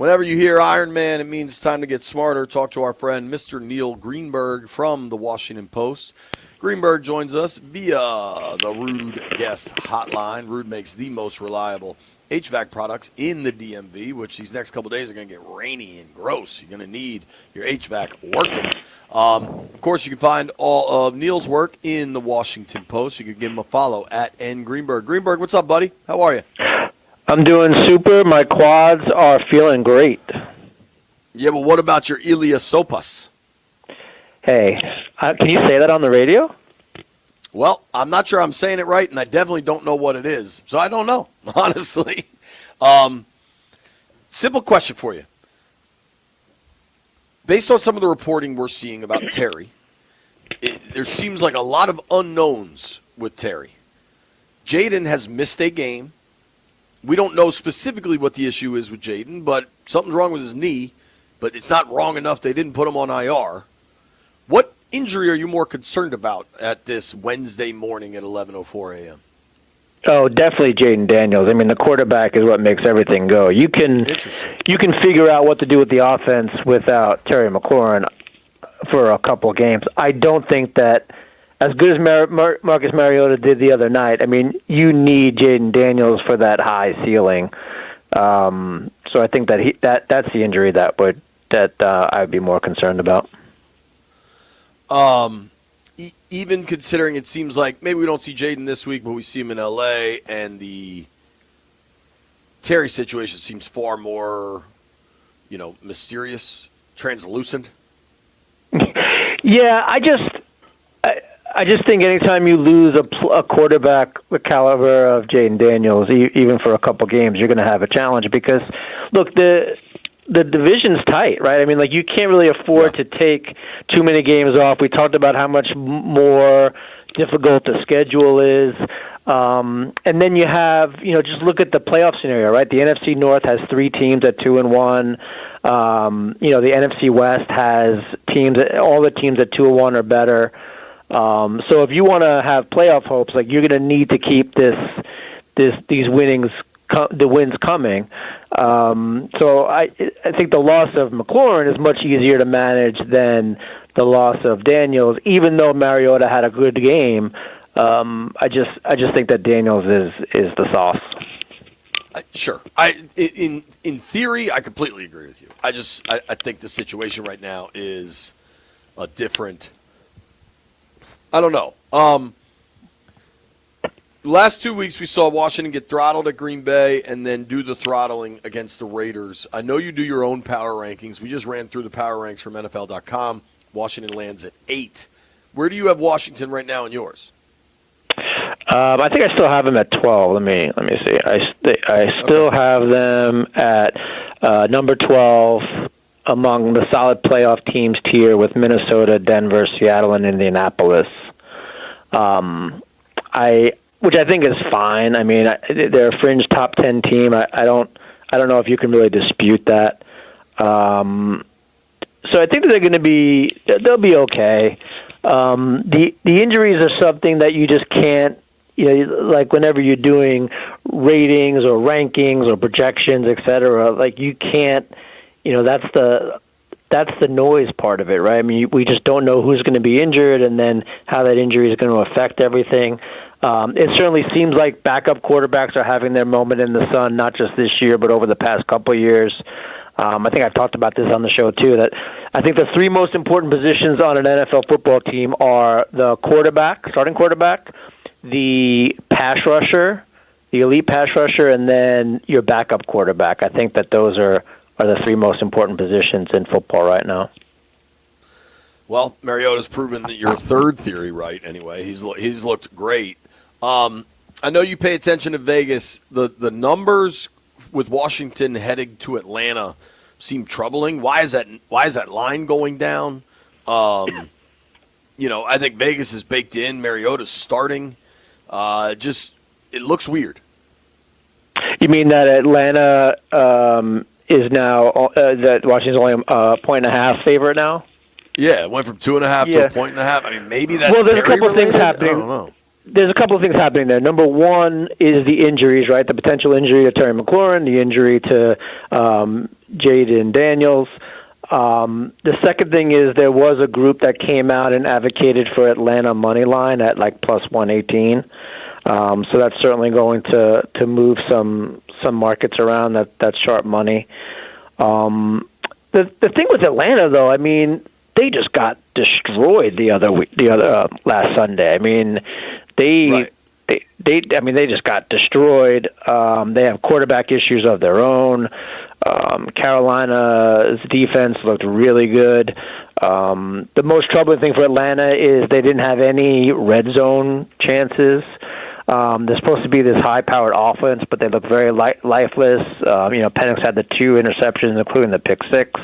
Whenever you hear Iron Man, it means it's time to get smarter. Talk to our friend, Mr. Neil Greenberg from the Washington Post. Greenberg joins us via the Rude Guest Hotline. Rude makes the most reliable HVAC products in the DMV, which these next couple of days are going to get rainy and gross. You're going to need your HVAC working. Of course, you can find all of Neil's work in the Washington Post. You can give him a follow at @ngreenberg. Greenberg, what's up, buddy? How are you? I'm doing super. My quads are feeling great. Yeah, but what about your iliopsoas? Hey, can you say that on the radio? Well, I'm not sure I'm saying it right, and I definitely don't know what it is. So I don't know, honestly. Simple question for you. Based on some of the reporting we're seeing about Terry, there seems like a lot of unknowns with Terry. Jaden has missed a game. We don't know specifically what the issue is with Jaden, but something's wrong with his knee, but it's not wrong enough they didn't put him on IR. What injury are you more concerned about at this Wednesday morning at 11:04 a.m.? Oh, definitely Jaden Daniels. I mean, the quarterback is what makes everything go. You can figure out what to do with the offense without Terry McLaurin for a couple games. I don't think that, as good as Marcus Mariota did the other night, I mean, you need Jaden Daniels for that high ceiling. So I think that that's the injury that I would be more concerned about. Even considering it seems like maybe we don't see Jaden this week, but we see him in L.A., and the Terry situation seems far more, mysterious, translucent. Yeah, I just think anytime you lose a quarterback the caliber of Jaden Daniels, even for a couple games, you're going to have a challenge because, look, the division's tight, right? I mean, you can't really afford to take too many games off. We talked about how much more difficult the schedule is. And then you have, just look at the playoff scenario, right? The NFC North has 3 teams at 2-1. The NFC West has all the teams at 2-1 or better. So if you want to have playoff hopes, you're going to need to keep these wins coming. So I think the loss of McLaurin is much easier to manage than the loss of Daniels, even though Mariota had a good game. I just think that Daniels is the sauce. Sure. In theory, I completely agree with you. I think the situation right now is a different. I don't know. Last 2 weeks, we saw Washington get throttled at Green Bay and then do the throttling against the Raiders. I know you do your own power rankings. We just ran through the power ranks from NFL.com. Washington lands at 8. Where do you have Washington right now in yours? I think I still have them at 12. Let me see. I still have them at number 12 among the solid playoff teams tier with Minnesota, Denver, Seattle, and Indianapolis. Which I think is fine. I mean, they're a fringe top 10 team. I don't know if you can really dispute that. So I think that they'll be okay. The injuries are something that you just can't, whenever you're doing ratings or rankings or projections, et cetera, you can't, that's the noise part of it, right? I mean, we just don't know who's going to be injured and then how that injury is going to affect everything. It certainly seems like backup quarterbacks are having their moment in the sun, not just this year, but over the past couple of years. I think I've talked about this on the show, too, that I think the 3 most important positions on an NFL football team are the starting quarterback, the pass rusher, the elite pass rusher, and then your backup quarterback. I think that those are the 3 most important positions in football right now. Well, Mariota's proven that your third theory right anyway. He's looked great. I know you pay attention to Vegas. The numbers with Washington heading to Atlanta seem troubling. Why is that line going down? I think Vegas is baked in. Mariota's starting. It looks weird. You mean that Atlanta is now that Washington's only a 1.5 favorite now? Yeah, it went from 2.5 to 1.5. I mean, maybe that's there's a couple of things happening. I don't know. There's a couple of things happening there. Number one is the injuries, right? The potential injury to Terry McLaurin, the injury to Jaden Daniels. The second thing is there was a group that came out and advocated for Atlanta money line at like plus 118. So that's certainly going to move some markets around. That's sharp money. The thing with Atlanta, though, I mean, they just got destroyed the other last Sunday. I mean, they just got destroyed. They have quarterback issues of their own. Carolina's defense looked really good. The most troubling thing for Atlanta is they didn't have any red zone chances. They're supposed to be this high-powered offense, but they look very lifeless. Penix had the 2 interceptions, including the pick 6.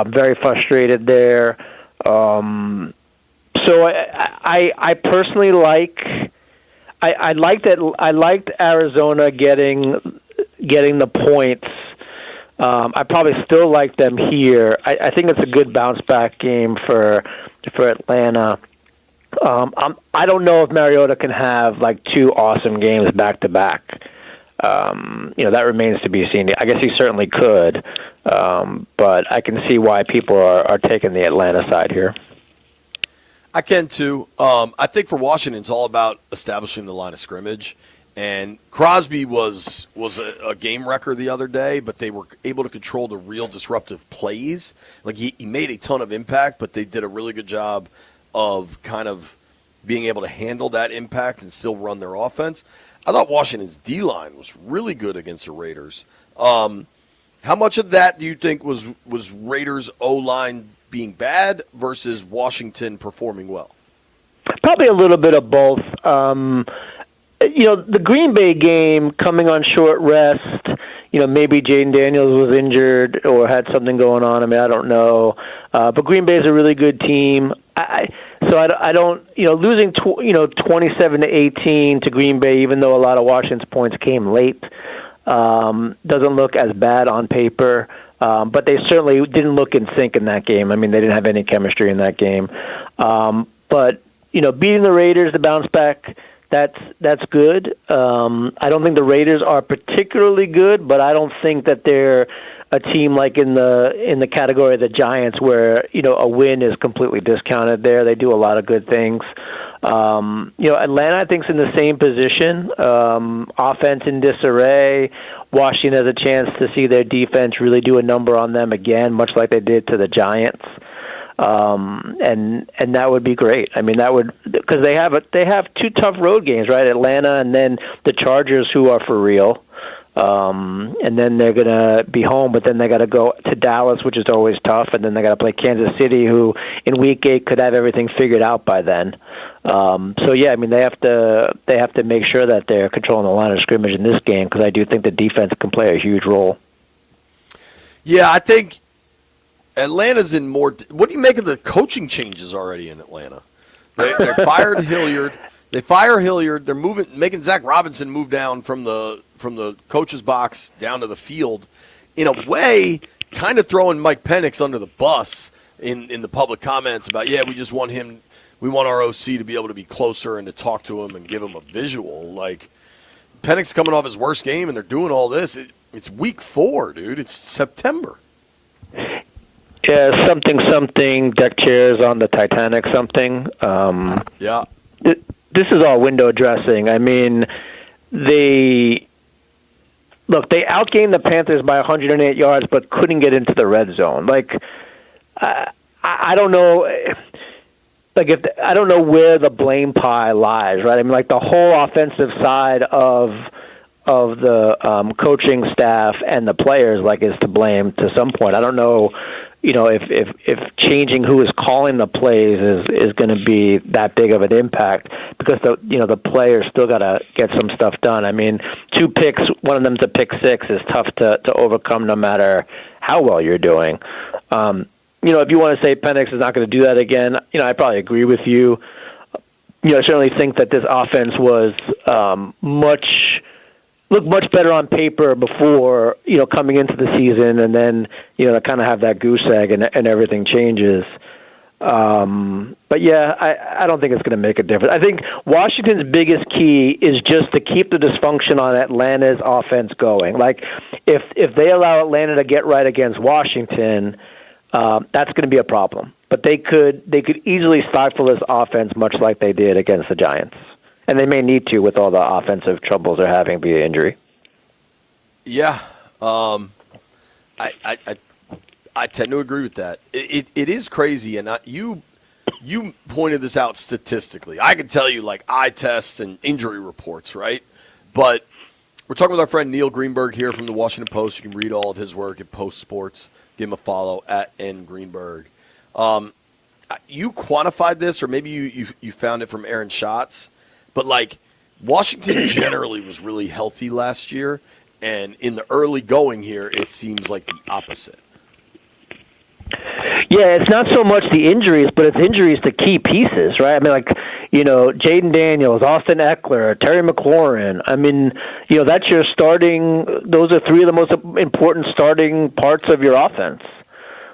Very frustrated there. So I personally I liked Arizona getting the points. I probably still like them here. I think it's a good bounce back game for Atlanta. I don't know if Mariota can have like 2 awesome games back to back. That remains to be seen. I guess he certainly could, but I can see why people are taking the Atlanta side here. I can too. I think for Washington, it's all about establishing the line of scrimmage. And Crosby was a game wrecker the other day, but they were able to control the real disruptive plays. Like he made a ton of impact, but they did a really good job of kind of being able to handle that impact and still run their offense. I thought Washington's D-line was really good against the Raiders. How much of that do you think was Raiders' O-line being bad versus Washington performing well? Probably a little bit of both. The Green Bay game coming on short rest, maybe Jaden Daniels was injured or had something going on. I mean, I don't know. But Green Bay is a really good team. I don't, losing 27-18 to Green Bay, even though a lot of Washington's points came late, doesn't look as bad on paper. But they certainly didn't look in sync in that game. I mean, they didn't have any chemistry in that game. But beating the Raiders to bounce back, that's good. I don't think the Raiders are particularly good, but I don't think that they're a team like in the category of the Giants where a win is completely discounted there. They do a lot of good things. Atlanta, I think, is in the same position. Offense in disarray. Washington has a chance to see their defense really do a number on them again, much like they did to the Giants. And that would be great. I mean, that would, because they have 2 tough road games, right? Atlanta and then the Chargers, who are for real. And then they're going to be home, but then they got to go to Dallas, which is always tough, and then they got to play Kansas City, who in week 8 could have everything figured out by then. So yeah, I mean, they have to make sure that they're controlling the line of scrimmage in this game, because I do think the defense can play a huge role. Yeah, I think Atlanta's in more. What do you make of the coaching changes already in Atlanta? They fired Hilliard. They fire Hilliard. They're making Zach Robinson move down from the coach's box down to the field. In a way, kind of throwing Mike Penix under the bus in the public comments about, we just want him. We want our OC to be able to be closer and to talk to him and give him a visual. Like, Penix coming off his worst game, and they're doing all this. It's week 4, dude. It's September. Yeah, something, deck chairs on the Titanic, something. Yeah. This is all window dressing. I mean, they outgained the Panthers by 108 yards, but couldn't get into the red zone. Like, I don't know. Like, I don't know where the blame pie lies, right? I mean, like, the whole offensive side of the coaching staff and the players, like, is to blame to some point. I don't know, if changing who is calling the plays is going to be that big of an impact, because the players still got to get some stuff done. I mean, 2 picks, one of them's a pick 6, is tough to overcome no matter how well you're doing. If you want to say Penix is not going to do that again, I probably agree with you. I certainly think that this offense was looked much better on paper before, coming into the season, and then, to kind of have that goose egg and everything changes. But yeah, I don't think it's going to make a difference. I think Washington's biggest key is just to keep the dysfunction on Atlanta's offense going. Like, if they allow Atlanta to get right against Washington, that's going to be a problem. But they could easily stifle this offense much like they did against the Giants, and they may need to with all the offensive troubles they're having via injury. Yeah, I tend to agree with that. It is crazy, and you pointed this out statistically. I can tell you like eye tests and injury reports, right? But we're talking with our friend Neil Greenberg here from the Washington Post. You can read all of his work at Post Sports. Give him a follow at @ngreenberg. You quantified this, or maybe you found it from Aaron Schatz, but like Washington generally was really healthy last year, and in the early going here, it seems like the opposite. Yeah, it's not so much the injuries, but it's injuries to key pieces, right? I mean, like, Jaden Daniels, Austin Eckler, Terry McLaurin. I mean, that's your starting. Those are three of the most important starting parts of your offense.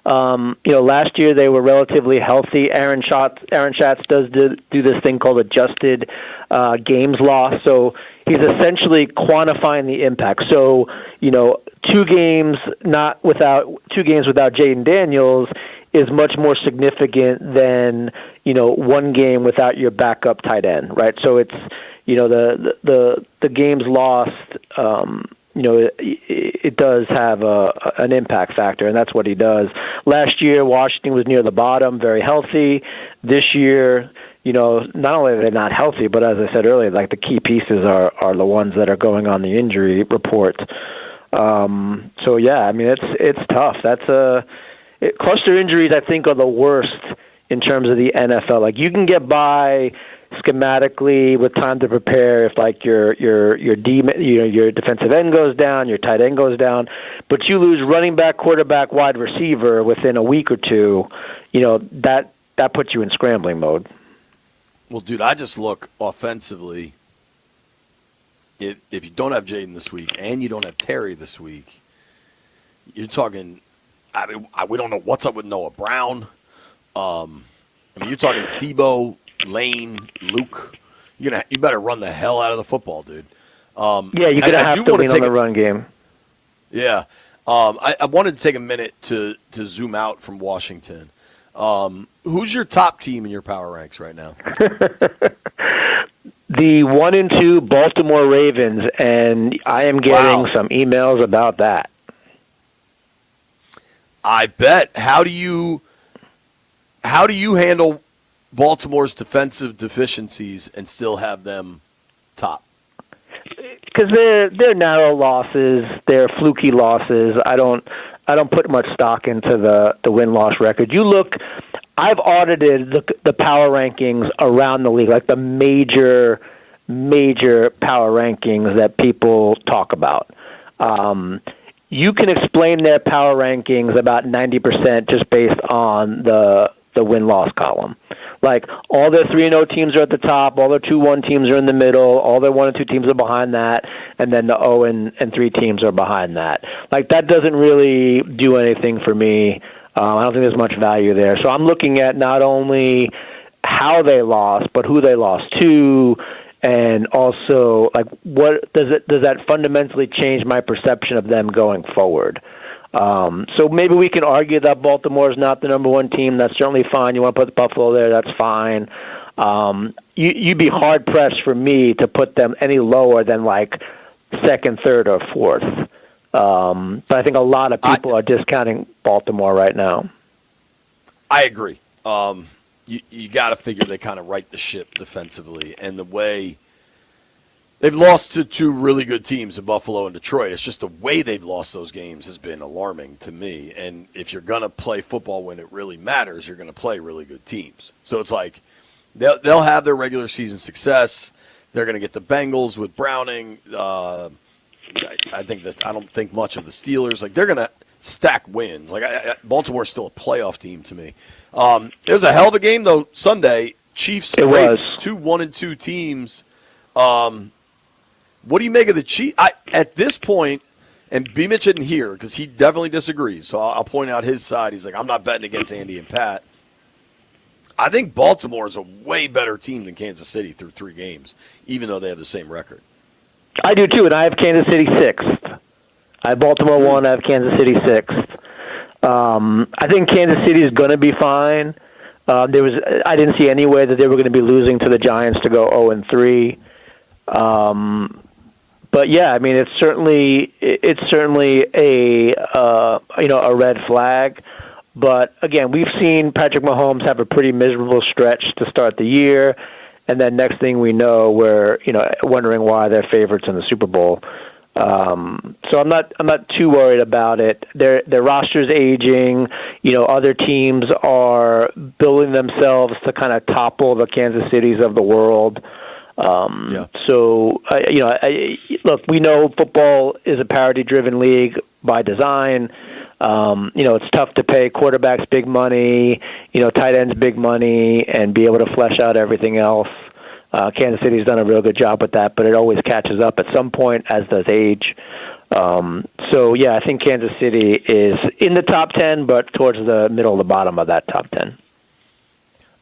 Last year they were relatively healthy. Aaron Schatz does do this thing called adjusted games lost. So he's essentially quantifying the impact. So, 2 games without Jaden Daniels is much more significant than 1 game without your backup tight end, right? So it's the games lost. It does have an impact factor, and that's what he does. Last year, Washington was near the bottom, very healthy. This year, not only are they not healthy, but as I said earlier, like the key pieces are the ones that are going on the injury report. So yeah, I mean it's tough. Cluster injuries, I think, are the worst in terms of the NFL. Like you can get by schematically with time to prepare if like your defensive end goes down, your tight end goes down, but you lose running back, quarterback, wide receiver within a week or two, that puts you in scrambling mode. Well, dude, I just look offensively. If you don't have Jaden this week and you don't have Terry this week, you're talking. I mean, we don't know what's up with Noah Brown. You're talking Tebow, Lane, Luke. You better run the hell out of the football, dude. Yeah, you're gonna have to lean on the run game. Yeah, I wanted to take a minute to zoom out from Washington. Who's your top team in your power ranks right now? The 1 and 2 Baltimore Ravens, and I am getting some emails about that. I bet. How do you handle Baltimore's defensive deficiencies and still have them top? Because they're narrow losses, they're fluky losses. I don't put much stock into the win-loss record. You look, I've audited the power rankings around the league, like the major power rankings that people talk about. You can explain their power rankings about 90% just based on the win-loss column. Like, all their 3-0 teams are at the top, all their 2-1 teams are in the middle, all their 1 and 2 teams are behind that, and then the 0 and 3 teams are behind that. Like, that doesn't really do anything for me. I don't think there's much value there. So I'm looking at not only how they lost, but who they lost to, and also, like, what does that fundamentally change my perception of them going forward? So maybe we can argue that Baltimore is not the number 1 team. That's certainly fine. You want to put Buffalo there, that's fine. You'd be hard-pressed for me to put them any lower than, like, 2nd, 3rd, or 4th. But I think a lot of people are discounting Baltimore right now. I agree. You got to figure they kind of right the ship defensively, and the way they've lost to 2 really good teams in Buffalo and Detroit. It's just the way they've lost those games has been alarming to me. And if you're going to play football when it really matters, you're going to play really good teams. So it's like they'll have their regular season success. They're going to get the Bengals with Browning. I don't think much of the Steelers. Like, they're going to stack wins. Like, Baltimore's still a playoff team to me. It was a hell of a game though Sunday. Chiefs and Ravens, 2 1 and 2 teams. What do you make of the Chiefs? At this point, and BMitch isn't here because he definitely disagrees. So I'll point out his side. He's like, I'm not betting against Andy and Pat. I think Baltimore is a way better team than Kansas City through 3 games, even though they have the same record. I do too, and I have Kansas City 6th. I have Baltimore 1, I have Kansas City 6th. I think Kansas City is going to be fine. I didn't see any way that they were going to be losing to the Giants to go 0-3. But yeah, I mean, it's certainly a red flag. But again, we've seen Patrick Mahomes have a pretty miserable stretch to start the year, and then next thing we know, we're wondering why they're favorites in the Super Bowl. So I'm not too worried about it. Their roster's aging. Other teams are building themselves to kind of topple the Kansas Cities of the world. So look, we know football is a parity-driven league by design. It's tough to pay quarterbacks big money, tight ends big money, and be able to flesh out everything else. Kansas City's done a real good job with that, but it always catches up at some point, as does age. I think Kansas City is in the top 10, but towards the middle of the bottom of that top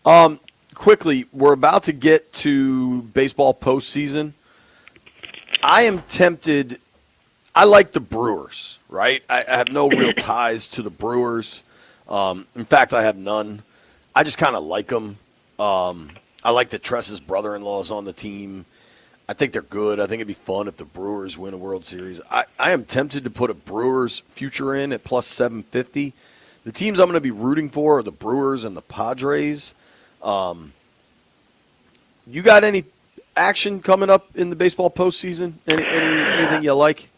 10. Quickly, we're about to get to baseball postseason. I am tempted. I like the Brewers, right? I have no real ties to the Brewers. In fact, I have none. I just kind of like them. I like that Tress's brother-in-law is on the team. I think they're good. I think it'd be fun if the Brewers win a World Series. I am tempted to put a Brewers future in at plus 750. The teams I'm going to be rooting for are the Brewers and the Padres. You got any action coming up in the baseball postseason? Anything you like?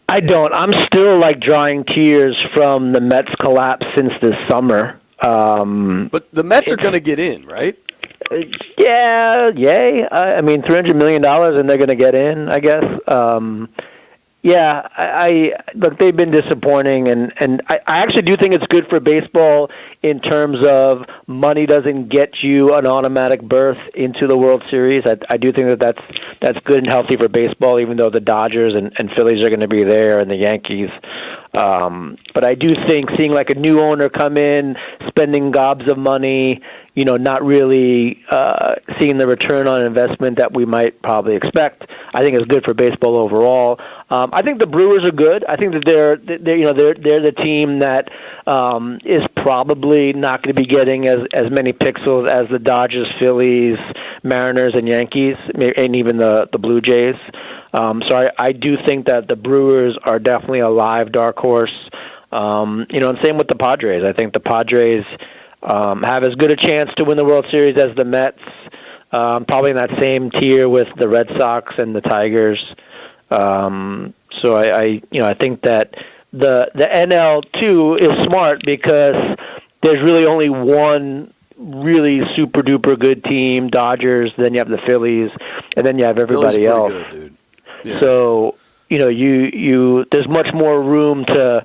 I don't. I'm still drying tears from the Mets collapse since this summer. But the Mets are going to get in, right? Yeah, yay. I mean, $300 million and they're going to get in, I guess. Look, they've been disappointing, and I actually do think it's good for baseball in terms of money doesn't get you an automatic berth into the World Series. I do think that's good and healthy for baseball, even though the Dodgers and Phillies are going to be there and the Yankees. But I do think seeing a new owner come in, spending gobs of money, not really seeing the return on investment that we might probably expect, I think is good for baseball overall. I think the Brewers are good. I think that they're the team that is probably not going to be getting as many pixels as the Dodgers, Phillies, Mariners, and Yankees, and even the Blue Jays. So I do think that the Brewers are definitely a live dark horse. And same with the Padres. I think the Padres have as good a chance to win the World Series as the Mets. Probably in that same tier with the Red Sox and the Tigers. So I think that the NL too is smart because there's really only one really super duper good team, Dodgers. Then you have the Phillies, and then you have everybody else. Good, dude. Yeah. So you there's much more room to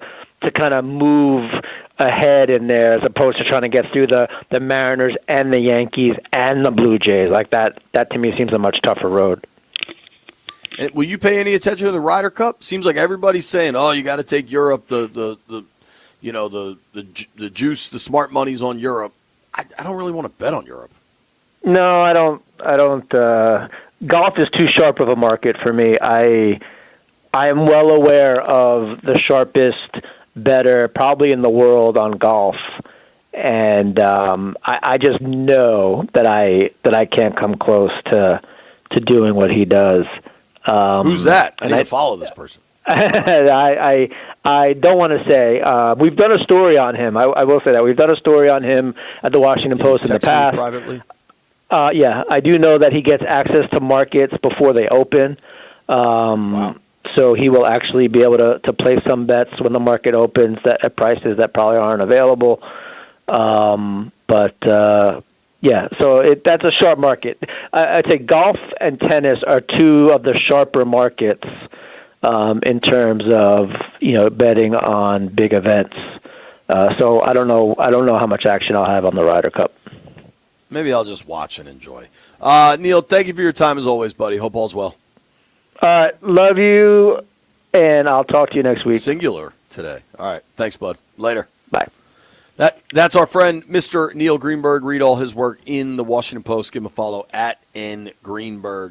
kind of move ahead in there as opposed to trying to get through the Mariners and the Yankees and the Blue Jays. That to me seems a much tougher road. And will you pay any attention to the Ryder Cup? Seems like everybody's saying, "Oh, you got to take Europe. The juice, the smart money's on Europe." I don't really want to bet on Europe. No, I don't. Golf is too sharp of a market for me. I am well aware of the sharpest bettor probably in the world on golf, and I just know that I can't come close to doing what he does. Who's that? I need to follow this person. I don't want to say. We've done a story on him. I will say that we've done a story on him at the Washington Post in the past. Privately? Yeah, I do know that he gets access to markets before they open. Wow. So he will actually be able to place some bets when the market opens at prices that probably aren't available. Yeah, so that's a sharp market. I'd say golf and tennis are two of the sharper markets in terms of betting on big events. So I don't know how much action I'll have on the Ryder Cup. Maybe I'll just watch and enjoy. Neil, thank you for your time as always, buddy. Hope all's well. Love you, and I'll talk to you next week. Singular today. All right. Thanks, bud. Later. Bye. That's our friend, Mr. Neil Greenberg. Read all his work in the Washington Post. Give him a follow at N Greenberg.